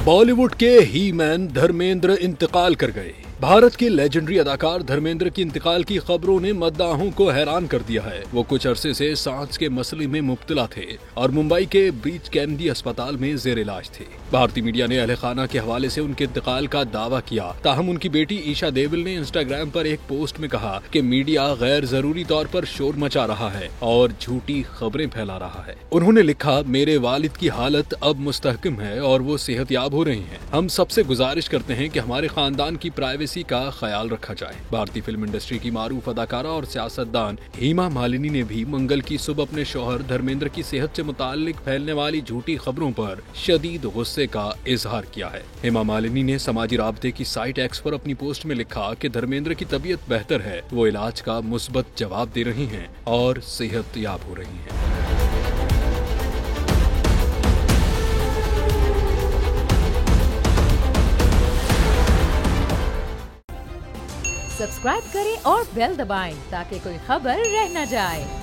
बॉलीवुड के ही मैन धर्मेंद्र इंतकाल कर गए। भारत के लेजेंडरी अदाकार धर्मेंद्र की इंतकाल की खबरों ने मद्दाहों को हैरान कर दिया है। वो कुछ अरसे से सांस के मसले में मुब्तला थे और मुंबई के ब्रीच कैंडी अस्पताल में जेर इलाज थे। भारतीय मीडिया ने अहले खाना के हवाले से उनके इंतकाल का दावा किया। ताहम उनकी बेटी ईशा देविल ने इंस्टाग्राम पर एक पोस्ट में कहा कि मीडिया गैर जरूरी तौर पर शोर मचा रहा है और झूठी खबरें फैला रहा है। उन्होंने लिखा, मेरे वालिद की हालत अब मुस्तहकम है और वो सेहतयाब हो रही हैं। हम सबसे गुजारिश करते हैं कि हमारे खानदान की प्राइवेसी का ख्याल रखा जाए। भारतीय फिल्म इंडस्ट्री की मारूफ अदाकारा और सियासतदान हेमा मालिनी ने भी मंगल की सुबह अपने शौहर धर्मेंद्र की सेहत से मुताल्लिक फैलने वाली झूठी खबरों पर शदीद गुस्से का इजहार किया है। हेमा मालिनी ने समाजी राब्ते की साइट एक्स पर अपनी पोस्ट में लिखा कि धर्मेंद्र की तबीयत बेहतर है, वो इलाज का मुस्बत जवाब दे रही हैं और सेहतयाब हो रही हैं। सब्सक्राइब करें और बेल दबाएं ताकि कोई खबर रह न जाए।